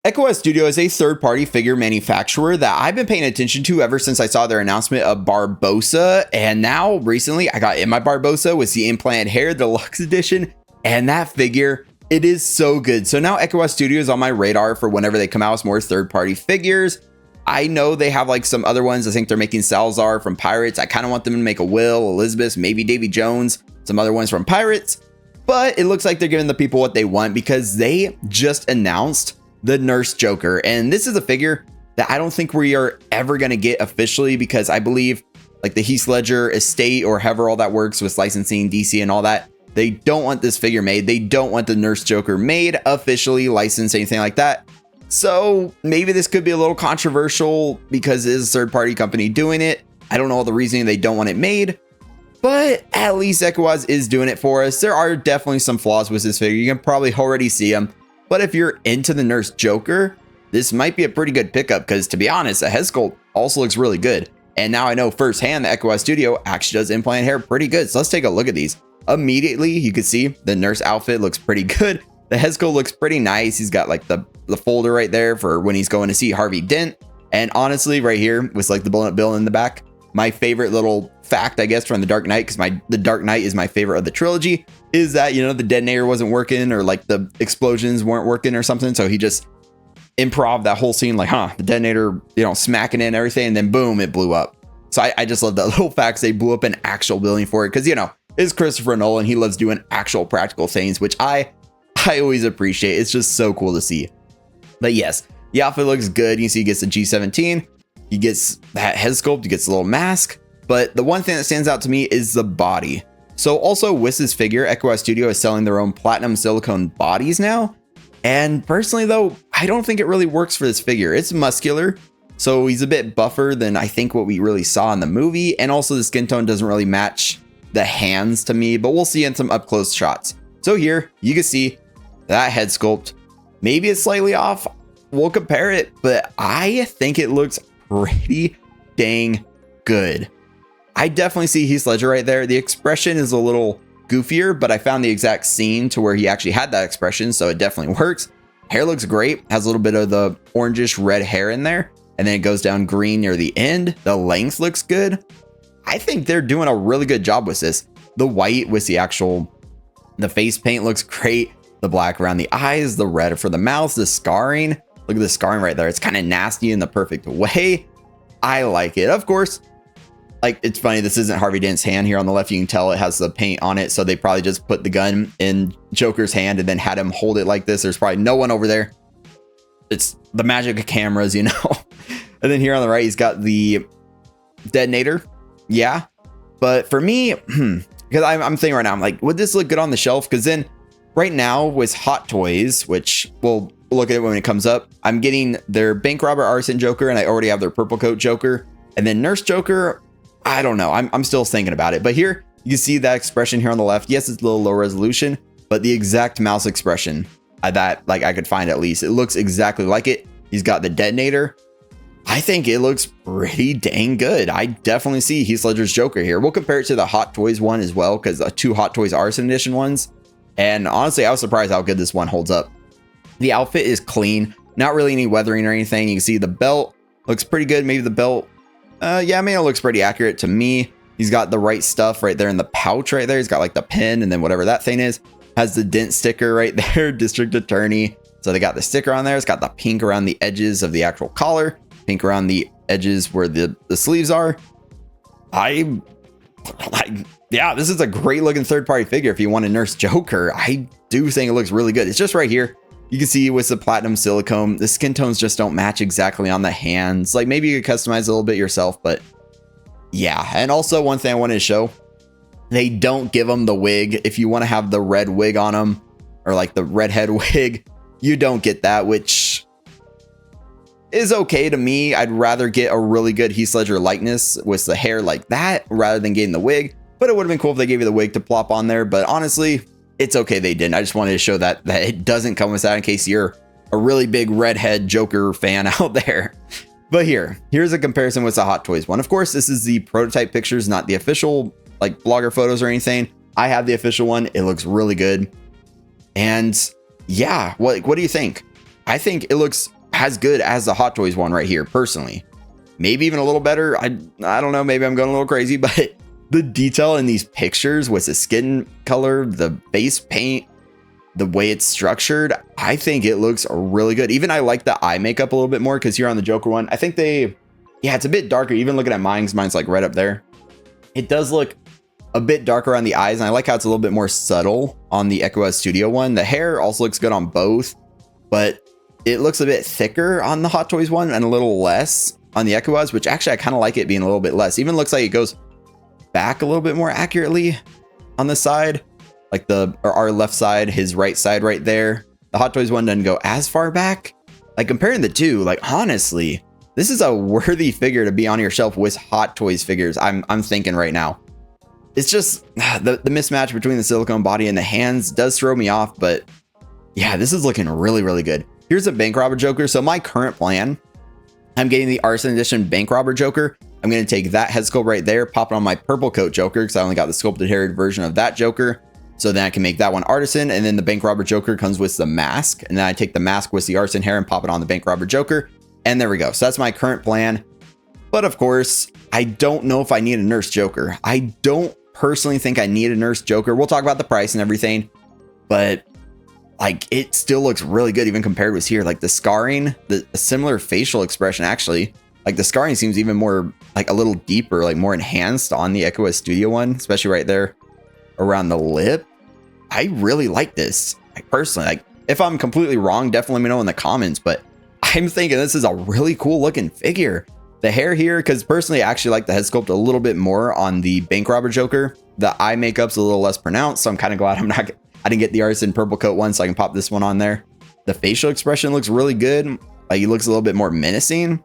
Ekuaz Studio is a third-party figure manufacturer that I've been paying attention to ever since I saw their announcement of Barbossa, and now recently I got in my Barbossa with the implant hair deluxe edition, and that figure, it is so good. So now Ekuaz Studio is on my radar for whenever they come out with more third-party figures. I know they have like some other ones. I think they're making Salazar from Pirates. I kind of want them to make a Will, Elizabeth, maybe Davy Jones, some other ones from Pirates, but it looks like they're giving the people what they want because they just announced the Nurs Joker. And this is a figure that I don't think we are ever going to get officially because I believe like the Heath Ledger estate or however all that works with licensing DC and all that, they don't want this figure made. They don't want the Nurs Joker made officially, licensed, anything like that. So maybe this could be a little controversial because it is a third party company doing it. I don't know all the reasoning they don't want it made, but at least Ekuaz is doing it for us. There are definitely some flaws with this figure. You can probably already see them. But if you're into the Nurs Joker, this might be a pretty good pickup because, to be honest, the head sculpt also looks really good. And now I know firsthand that Ekuaz Studio actually does implant hair pretty good. So let's take a look at these. Immediately, you can see the Nurs outfit looks pretty good. The head sculpt looks pretty nice. He's got like the folder right there for when he's going to see Harvey Dent. And honestly, right here with like the blown up bill in the back, my favorite little fact, I guess, from the Dark Knight, because the Dark Knight is my favorite of the trilogy, is that, you know, the detonator wasn't working or like the explosions weren't working or something. So he just improv that whole scene like, the detonator, you know, smacking in and everything. And then boom, it blew up. So I just love that little facts. They blew up an actual building for it because, you know, it's Christopher Nolan. He loves doing actual practical things, which I always appreciate. It's just so cool to see. But yes, the outfit looks good. You see he gets the G17. He gets that head sculpt. He gets a little mask. But the one thing that stands out to me is the body. So also with this figure, Ekuaz Studio is selling their own platinum silicone bodies now. And personally though, I don't think it really works for this figure. It's muscular, so he's a bit buffer than I think what we really saw in the movie. And also the skin tone doesn't really match the hands to me, but we'll see in some up close shots. So here you can see that head sculpt. Maybe it's slightly off. We'll compare it, but I think it looks pretty dang good. I definitely see Heath Ledger right there. The expression is a little goofier, but I found the exact scene to where he actually had that expression, so it definitely works. Hair looks great. Has a little bit of the orangish red hair in there, and then it goes down green near the end. The length looks good. I think they're doing a really good job with this. The white with the face paint looks great. The black around the eyes, the red for the mouth, the scarring. Look at the scarring right there. It's kind of nasty in the perfect way. I like it. Of course, like, it's funny, this isn't Harvey Dent's hand here on the left. You can tell it has the paint on it. So they probably just put the gun in Joker's hand and then had him hold it like this. There's probably no one over there. It's the magic of cameras, you know. And then here on the right, he's got the detonator. Yeah. But for me, because I'm thinking right now, I'm like, would this look good on the shelf? Because then right now with Hot Toys, which we'll look at it when it comes up, I'm getting their bank robber arson Joker, and I already have their purple coat Joker. And then Nurs Joker, I don't know. I'm still thinking about it. But here you can see that expression here on the left. Yes, it's a little low resolution, but the exact mouse expression that like I could find, at least it looks exactly like it. He's got the detonator. I think it looks pretty dang good. I definitely see Heath Ledger's Joker here. We'll compare it to the Hot Toys one as well, because two Hot Toys Arson Edition ones. And honestly, I was surprised how good this one holds up. The outfit is clean, not really any weathering or anything. You can see the belt looks pretty good. Maybe the belt, yeah, I mean, it looks pretty accurate to me. He's got the right stuff right there in the pouch right there. He's got like the pen and then whatever that thing is. Has the dent sticker right there, District Attorney. So they got the sticker on there. It's got the pink around the edges of the actual collar, pink around the edges where the sleeves are. Yeah, this is a great looking third party figure if you want a Nurs Joker. I do think it looks really good. It's just right here. You can see with the platinum silicone, the skin tones just don't match exactly on the hands. Like maybe you could customize a little bit yourself, but yeah. And also one thing I wanted to show, they don't give them the wig. If you want to have the red wig on them or like the redhead wig, you don't get that, which is okay to me. I'd rather get a really good Heath Ledger likeness with the hair like that rather than getting the wig. But it would have been cool if they gave you the wig to plop on there. But honestly, it's okay they didn't. I just wanted to show that it doesn't come with that in case you're a really big redhead Joker fan out there. But here's a comparison with the Hot Toys one. Of course, this is the prototype pictures, not the official like blogger photos or anything. I have the official one. It looks really good. And yeah, what do you think? I think it looks as good as the Hot Toys one right here, personally. Maybe even a little better. I don't know, maybe I'm going a little crazy, but the detail in these pictures with the skin color, the face paint, the way it's structured, I think it looks really good. Even I like the eye makeup a little bit more, because here on the Joker one, I think yeah, it's a bit darker. Even looking at mine's like right up there. It does look a bit darker on the eyes, and I like how it's a little bit more subtle on the Ekuaz Studio one. The hair also looks good on both, but it looks a bit thicker on the Hot Toys one and a little less on the Ekuaz, which actually I kind of like it being a little bit less. Even looks like it goes back a little bit more accurately on the side, like our left side, his right side right there. The Hot Toys one doesn't go as far back. Like comparing the two, like honestly, this is a worthy figure to be on your shelf with Hot Toys figures. I'm thinking right now. It's just the mismatch between the silicone body and the hands does throw me off, but yeah, this is looking really, really good. Here's a bank robber Joker. So my current plan, I'm getting the Arson Edition bank robber Joker. I'm going to take that head sculpt right there, pop it on my purple coat Joker, because I only got the sculpted haired version of that Joker. So then I can make that one artisan, and then the bank robber Joker comes with the mask, and then I take the mask with the artisan hair and pop it on the bank robber Joker, and there we go. So that's my current plan. But of course, I don't know if I need a Nurs Joker. I don't personally think I need a Nurs Joker. We'll talk about the price and everything, but like it still looks really good even compared with here. Like the scarring, the similar facial expression actually. Like the scarring seems even more like a little deeper, like more enhanced on the Ekuaz Studio one, especially right there around the lip. I really like this. Like personally, like if I'm completely wrong, definitely let me know in the comments, but I'm thinking this is a really cool looking figure. The hair here, because personally I actually like the head sculpt a little bit more on the bank robber Joker. The eye makeup's a little less pronounced, so I'm kind of glad I didn't get the artisan purple coat one, so I can pop this one on there. The facial expression looks really good. Like he looks a little bit more menacing.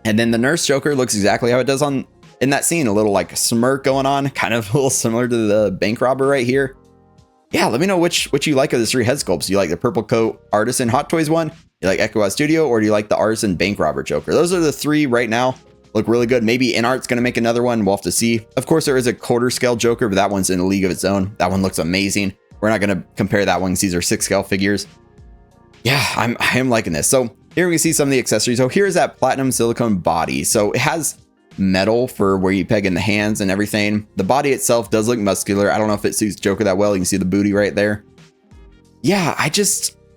And then the Nurs Joker looks exactly how it does in that scene, a little like smirk going on, kind of a little similar to the bank robber right here. Yeah, let me know which you like of the 3 head sculpts. Do you like the purple coat artisan Hot Toys one? You like Ekuaz Studio, or do you like the artisan bank robber Joker? Those are the 3 right now. Look really good. Maybe InArt's going to make another one. We'll have to see. Of course, there is a quarter scale Joker, but that one's in a league of its own. That one looks amazing. We're not going to compare that one because these are 6 scale figures. Yeah, I am liking this. So here we can see some of the accessories. So here's that platinum silicone body. So it has metal for where you peg in the hands and everything. The body itself does look muscular. I don't know if it suits Joker that well. You can see the booty right there. Yeah,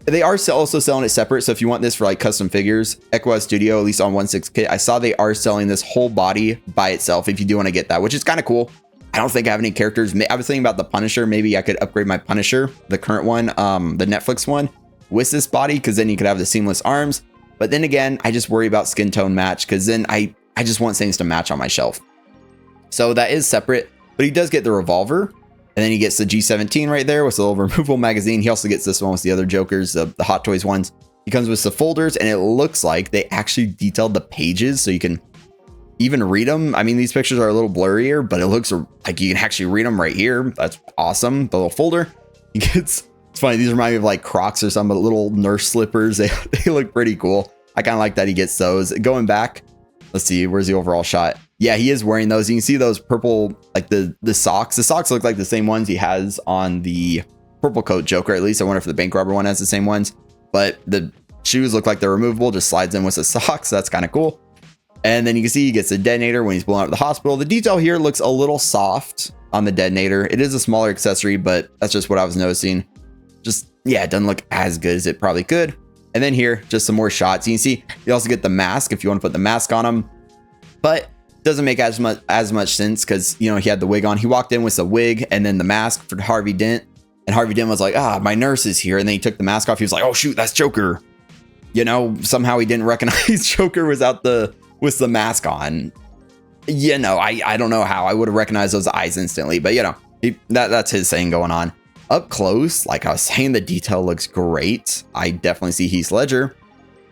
they are also selling it separate. So if you want this for like custom figures, Ekuaz Studio, at least on 1/6 kit, I saw they are selling this whole body by itself if you do want to get that, which is kind of cool. I don't think I have any characters. I was thinking about the Punisher. Maybe I could upgrade my Punisher, the current one, the Netflix one, with this body, because then you could have the seamless arms. But then again, I just worry about skin tone match, because then I just want things to match on my shelf. So that is separate, but he does get the revolver, and then he gets the G17 right there with the little removable magazine. He also gets this one with the other Jokers, the Hot Toys ones. He comes with the folders, and it looks like they actually detailed the pages so you can even read them. I mean, these pictures are a little blurrier, but it looks like you can actually read them right here. That's awesome. The little folder. He gets, it's funny, these remind me of like Crocs or something, but little nurse slippers. They look pretty cool. I kind of like that he gets those. Going back, let's see, where's the overall shot? Yeah, he is wearing those. You can see those purple, like the socks. The socks look like the same ones he has on the purple coat Joker, at least. I wonder if the bank robber one has the same ones, but the shoes look like they're removable, just slides in with the socks. That's kind of cool. And then you can see he gets the detonator when he's blown out of the hospital. The detail here looks a little soft on the detonator. It is a smaller accessory, but that's just what I was noticing. Just, yeah, it doesn't look as good as it probably could. And then here, just some more shots. You can see you also get the mask if you want to put the mask on him, but it doesn't make as much sense because, you know, he had the wig on. He walked in with the wig and then the mask for Harvey Dent. And Harvey Dent was like, my nurse is here. And then he took the mask off. He was like, oh, shoot, that's Joker. You know, somehow he didn't recognize Joker with the mask on. You know, I don't know how I would have recognized those eyes instantly, but you know, that's his thing going on. Up close, like I was saying, the detail looks great. I definitely see Heath Ledger.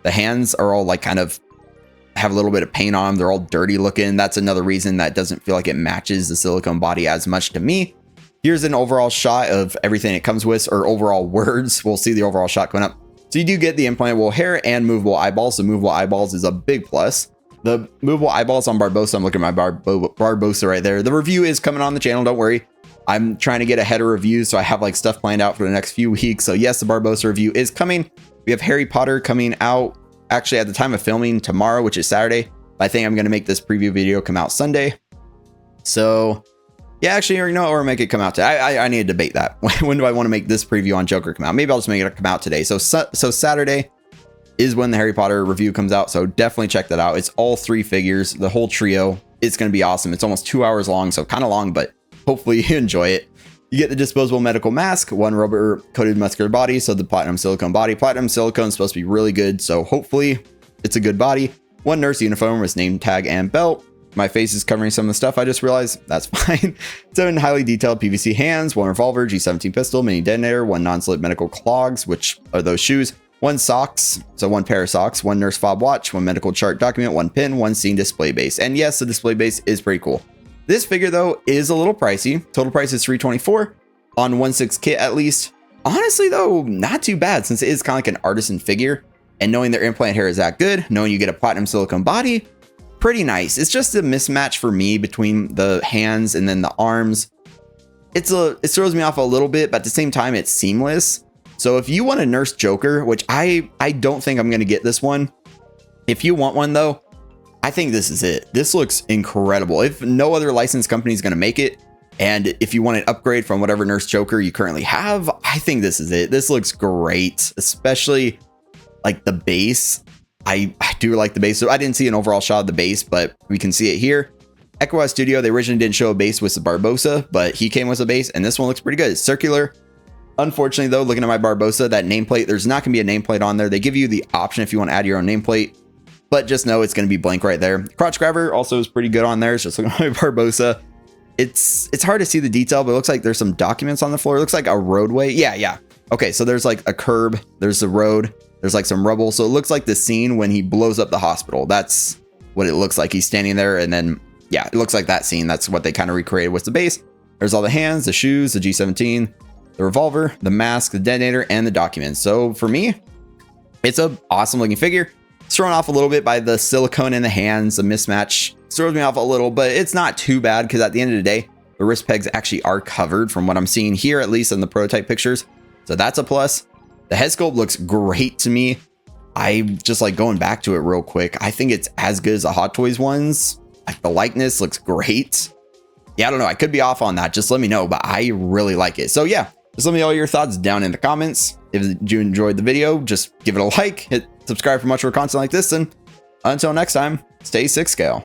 The hands are all like kind of have a little bit of paint on them. They're all dirty looking. That's another reason that doesn't feel like it matches the silicone body as much to me. Here's an overall shot of everything it comes with, or overall words. We'll see the overall shot going up. So you do get the implantable hair and movable eyeballs. The movable eyeballs is a big plus. The movable eyeballs on Barbossa, I'm looking at my Barbossa right there. The review is coming on the channel, don't worry. I'm trying to get ahead of reviews, so I have like stuff planned out for the next few weeks. So yes, the Barbossa review is coming. We have Harry Potter coming out actually at the time of filming tomorrow, which is Saturday. I think I'm going to make this preview video come out Sunday. So yeah, actually, you know, or make it come out today. I need to debate that. When do I want to make this preview on Joker come out? Maybe I'll just make it come out today. So Saturday is when the Harry Potter review comes out. So definitely check that out. It's all 3 figures, the whole trio. It's going to be awesome. It's almost 2 hours long, so kind of long, but hopefully you enjoy it. You get the disposable medical mask, 1 rubber coated muscular body. So the platinum silicone body. Platinum silicone is supposed to be really good. So hopefully it's a good body. 1 nurse uniform with name tag and belt. My face is covering some of the stuff. I just realized that's fine. 7 highly detailed PVC hands, 1 revolver, G17 pistol, mini detonator, 1 non-slip medical clogs, which are those shoes, 1 socks, so 1 pair of socks, 1 nurse fob watch, 1 medical chart document, 1 pin, 1 scene display base. And yes, the display base is pretty cool. This figure though is a little pricey. Total price is $324 on 1/6 kit at least. Honestly though, not too bad since it is kind of like an artisan figure. And knowing their implant hair is that good, knowing you get a platinum silicone body, pretty nice. It's just a mismatch for me between the hands and then the arms. It throws me off a little bit, but at the same time, it's seamless. So if you want a Nurse Joker, which I don't think I'm going to get this one. If you want one though, I think this is it. This looks incredible. If no other licensed company is going to make it, and if you want an upgrade from whatever Nurse Joker you currently have, I think this is it. This looks great, especially like the base. I do like the base. So I didn't see an overall shot of the base, but we can see it here. Ekuaz Studio, they originally didn't show a base with the Barbossa, but he came with a base, and this one looks pretty good. It's circular. Unfortunately, though, looking at my Barbossa, that nameplate, there's not going to be a nameplate on there. They give you the option if you want to add your own nameplate, but just know it's going to be blank right there. Crotch grabber also is pretty good on there. It's just looking at my Barbossa. It's hard to see the detail, but it looks like there's some documents on the floor. It looks like a roadway. Yeah. Okay, so there's like a curb. There's the road. There's like some rubble. So it looks like the scene when he blows up the hospital. That's what it looks like. He's standing there, and then, yeah, it looks like that scene. That's what they kind of recreated with the base. There's all the hands, the shoes, the G17, the revolver, the mask, the detonator, and the documents. So for me, it's a awesome looking figure. It's thrown off a little bit by the silicone in the hands. The mismatch throws me off a little, but it's not too bad because at the end of the day, the wrist pegs actually are covered from what I'm seeing here, at least in the prototype pictures. So that's a plus. The head sculpt looks great to me. I just like going back to it real quick. I think it's as good as the Hot Toys ones. Like the likeness looks great. Yeah, I don't know. I could be off on that. Just let me know, but I really like it. So yeah, just let me know your thoughts down in the comments. If you enjoyed the video, just give it a like, hit subscribe for much more content like this. And until next time, stay 6 scale.